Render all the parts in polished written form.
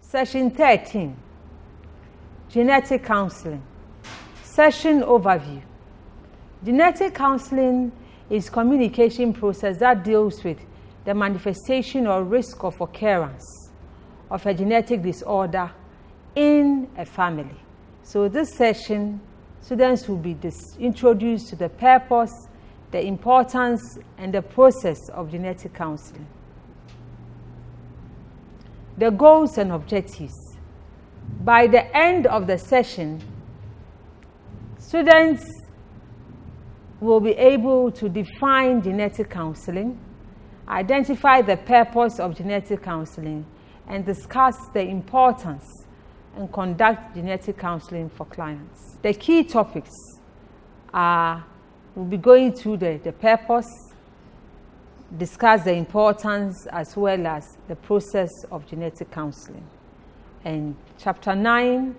Session 13, Genetic Counseling. Session Overview. Genetic counseling is a communication process that deals with the manifestation or risk of occurrence of a genetic disorder in a family. So this session, students will be introduced to the purpose, the importance, and the process of genetic counseling. The goals and objectives. By the end of the session, students will be able to define genetic counseling, identify the purpose of genetic counseling, and discuss the importance and conduct genetic counseling for clients. The key topics are, we'll be going through the purpose, discuss the importance as well as the process of genetic counseling. And chapter 9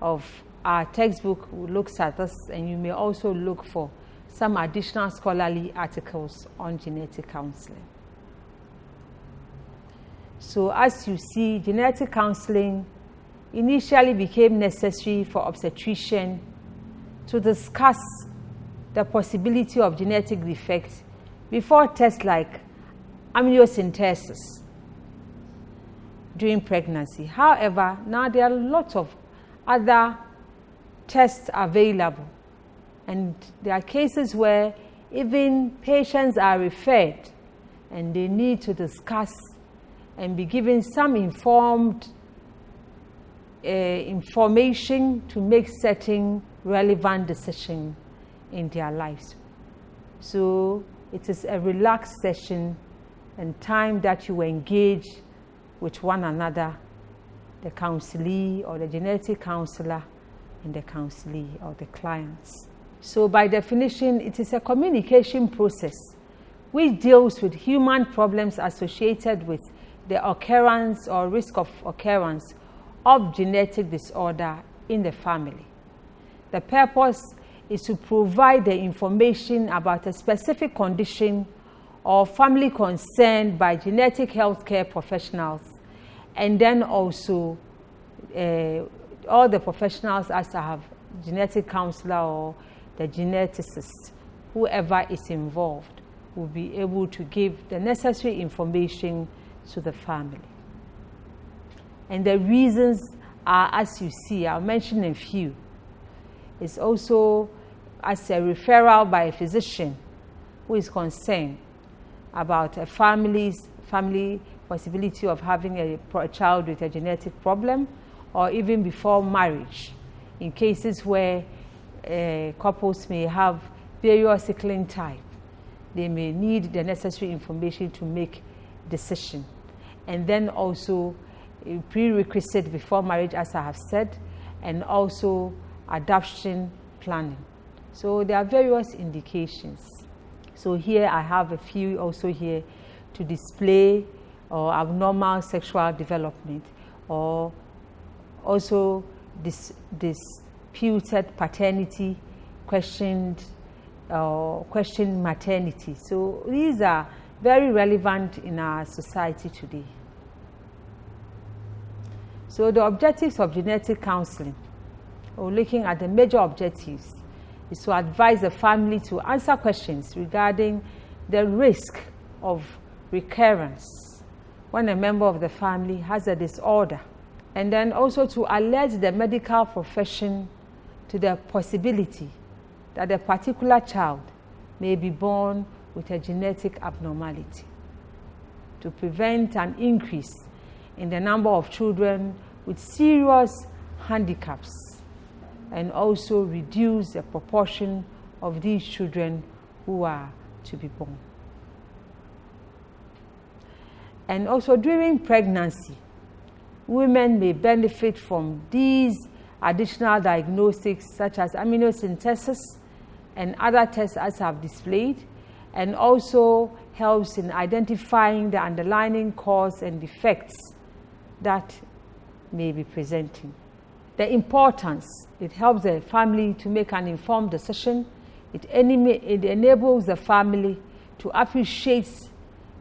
of our textbook looks at this, and you may also look for some additional scholarly articles on genetic counseling. So as you see, genetic counseling initially became necessary for obstetricians to discuss the possibility of genetic defects before tests like amniocentesis during pregnancy. However, now there are lots of other tests available, and there are cases where even patients are referred and they need to discuss and be given some informed information to make certain relevant decisions in their lives. So it is a relaxed session and time that you engage with one another, the counselee or the genetic counselor and the counselee or the clients. So by definition, it is a communication process which deals with human problems associated with the occurrence or risk of occurrence of genetic disorder in the family. The purpose is to provide the information about a specific condition or family concerned by genetic healthcare professionals, and then also all the professionals as I have genetic counselor or the geneticist, whoever is involved, will be able to give the necessary information to the family. And the reasons are, as you see, I'll mention a few. It's also as a referral by a physician who is concerned about a family possibility of having a child with a genetic problem, or even before marriage, in cases where couples may have various sickling type. They may need the necessary information to make decision. And then also a prerequisite before marriage, as I have said, and also adoption planning. So there are various indications. So here I have a few also here to display abnormal sexual development, or also disputed paternity, questioned maternity. So these are very relevant in our society today. So the objectives of genetic counseling, or looking at the major objectives, is to advise the family to answer questions regarding the risk of recurrence when a member of the family has a disorder, and then also to alert the medical profession to the possibility that a particular child may be born with a genetic abnormality, to prevent an increase in the number of children with serious handicaps, and also reduce the proportion of these children who are to be born. And also during pregnancy, women may benefit from these additional diagnostics such as amniocentesis and other tests as I've displayed, and also helps in identifying the underlying cause and defects that may be presenting. The importance, it helps the family to make an informed decision. It enables the family to appreciate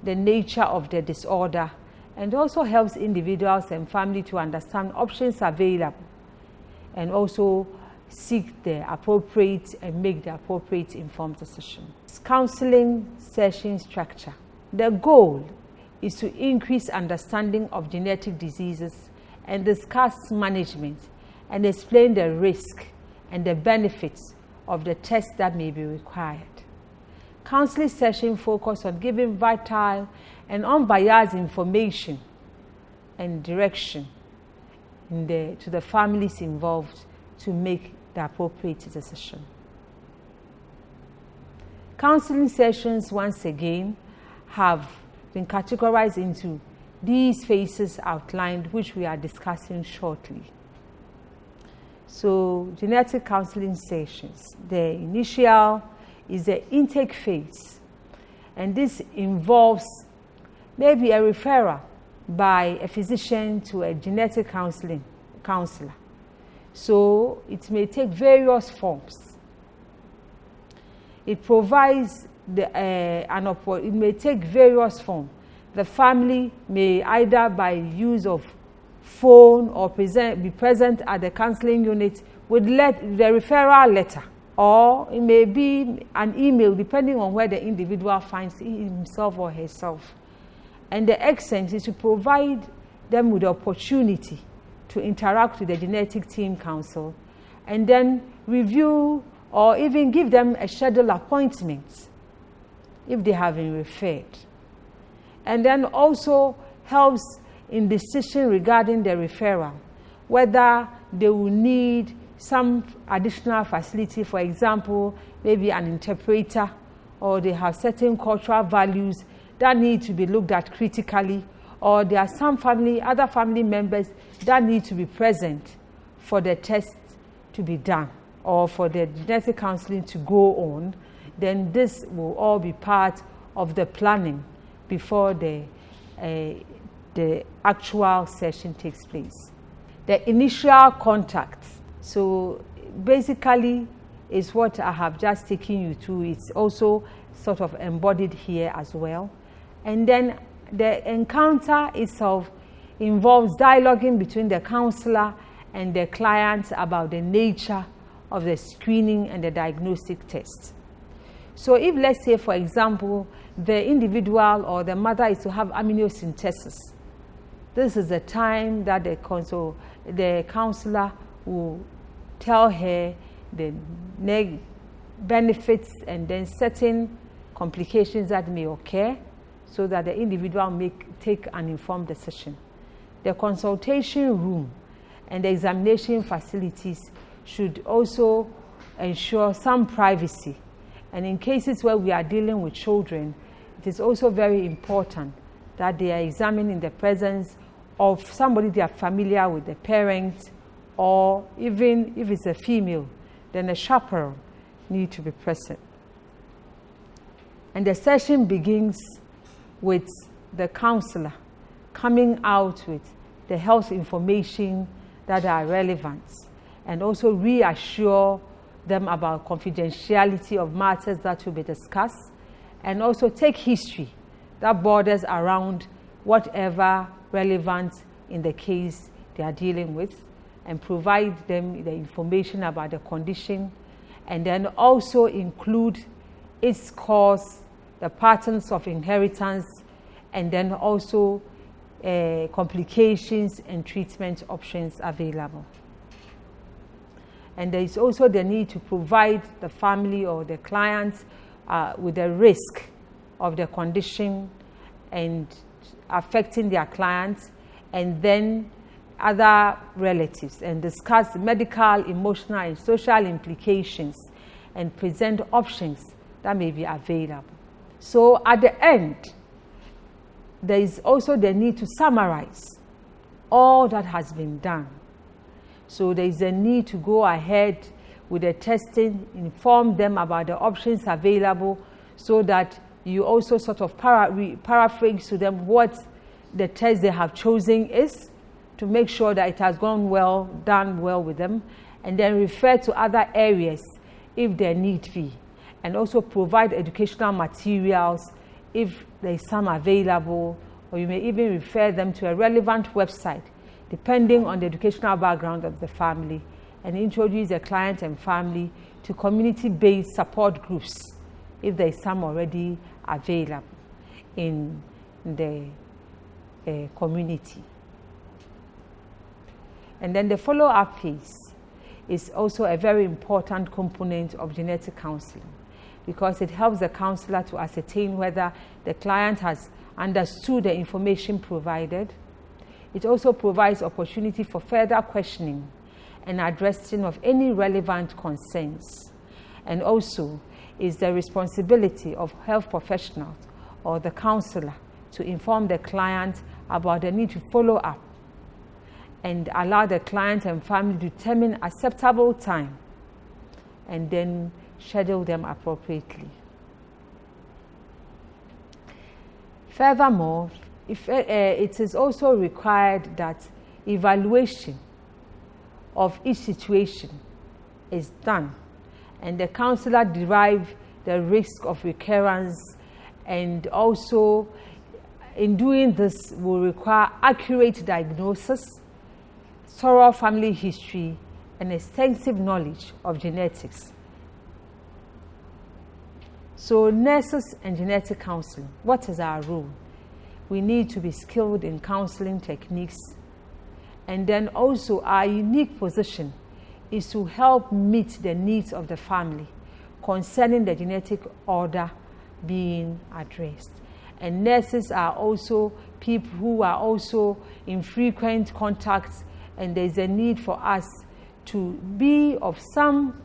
the nature of the disorder and also helps individuals and family to understand options available and also seek the appropriate and make the appropriate informed decision. Counseling session structure. The goal is to increase understanding of genetic diseases and discuss management and explain the risk and the benefits of the tests that may be required. Counseling session focus on giving vital and unbiased information and direction to the families involved to make the appropriate decision. Counseling sessions, once again, have been categorized into these phases outlined, which we are discussing shortly. So, genetic counseling sessions. The initial is the intake phase, and this involves maybe a referral by a physician to a genetic counselor. So it may take various forms. It provides it may take various forms. The family may either by use of phone or be present at the counseling unit with the referral letter, or it may be an email depending on where the individual finds himself or herself. And the essence is to provide them with the opportunity to interact with the genetic team council and then review or even give them a scheduled appointment if they have been referred. And then also helps in decision regarding the referral, whether they will need some additional facility, for example, maybe an interpreter, or they have certain cultural values that need to be looked at critically, or there are some other family members that need to be present for the test to be done or for the genetic counseling to go on. Then this will all be part of the planning before the actual session takes place. The initial contact. So basically is what I have just taken you through. It's also sort of embodied here as well. And then the encounter itself involves dialoguing between the counselor and the client about the nature of the screening and the diagnostic test. So if, let's say, for example, the individual or the mother is to have amniocentesis, this is the time that the counselor will tell her the benefits and then certain complications that may occur, so that the individual may take an informed decision. The consultation room and the examination facilities should also ensure some privacy. And in cases where we are dealing with children, it is also very important that they are examined in the presence of somebody they are familiar with, the parent, or even if it's a female, then a chaperone need to be present. And the session begins with the counselor coming out with the health information that are relevant and also reassure them about confidentiality of matters that will be discussed, and also take history that borders around whatever relevant in the case they are dealing with, and provide them the information about the condition, and then also include its cause, the patterns of inheritance, and then also complications and treatment options available. And there is also the need to provide the family or the client with the risk of the condition and affecting their clients, and then other relatives, and discuss medical, emotional, and social implications and present options that may be available. So at the end, there is also the need to summarize all that has been done. So there is a need to go ahead with the testing, inform them about the options available, so that you also sort of paraphrase to them what the test they have chosen is, to make sure that it has gone well, done well with them, and then refer to other areas if there need be, and also provide educational materials if there is some available or you may even refer them to a relevant website depending on the educational background of the family, and introduce the client and family to community-based support groups if there is some already available in the community. And then the follow-up phase is also a very important component of genetic counseling, because it helps the counselor to ascertain whether the client has understood the information provided. It also provides opportunity for further questioning and addressing of any relevant concerns, and also is the responsibility of health professionals or the counselor to inform the client about the need to follow up and allow the client and family to determine acceptable time and then schedule them appropriately. Furthermore, it is also required that evaluation of each situation is done, and the counselor derive the risk of recurrence, and also in doing this will require accurate diagnosis, thorough family history, and extensive knowledge of genetics. So nurses and genetic counseling, what is our role? We need to be skilled in counseling techniques, and then also our unique position is to help meet the needs of the family concerning the genetic order being addressed. And nurses are also people who are also in frequent contact, and there's a need for us to be of some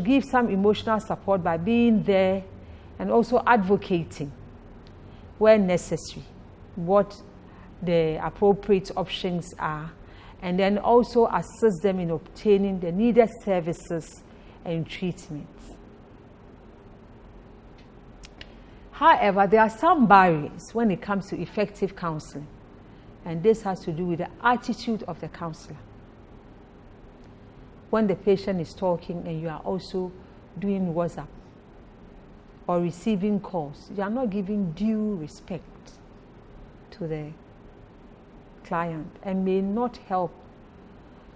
give some emotional support by being there and also advocating where necessary what the appropriate options are, and then also assist them in obtaining the needed services and treatments. However, there are some barriers when it comes to effective counseling, and this has to do with the attitude of the counselor. When the patient is talking and you are also doing WhatsApp or receiving calls, you are not giving due respect to the client and may not help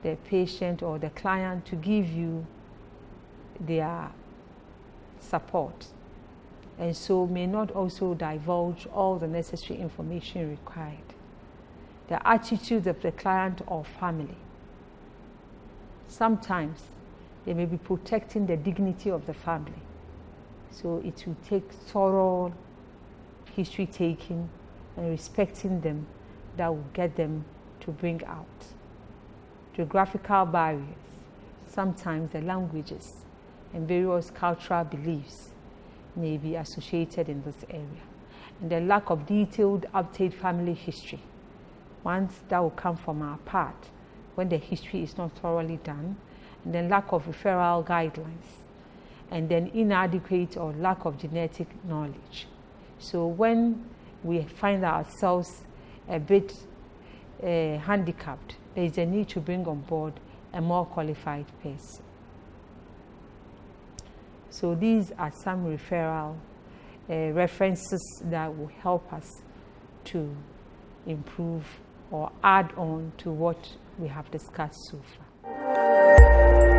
the patient or the client to give you their support, and so may not also divulge all the necessary information required. The attitude of the client or family. Sometimes they may be protecting the dignity of the family, so it will take thorough history taking and respecting them that will get them to bring out. Geographical barriers, sometimes the languages and various cultural beliefs may be associated in this area, and the lack of detailed updated family history, ones that will come from our part when the history is not thoroughly done, and then lack of referral guidelines, and then inadequate or lack of genetic knowledge. So when we find ourselves a bit handicapped, there is a need to bring on board a more qualified person. So these are some referral references that will help us to improve or add on to what we have discussed so far.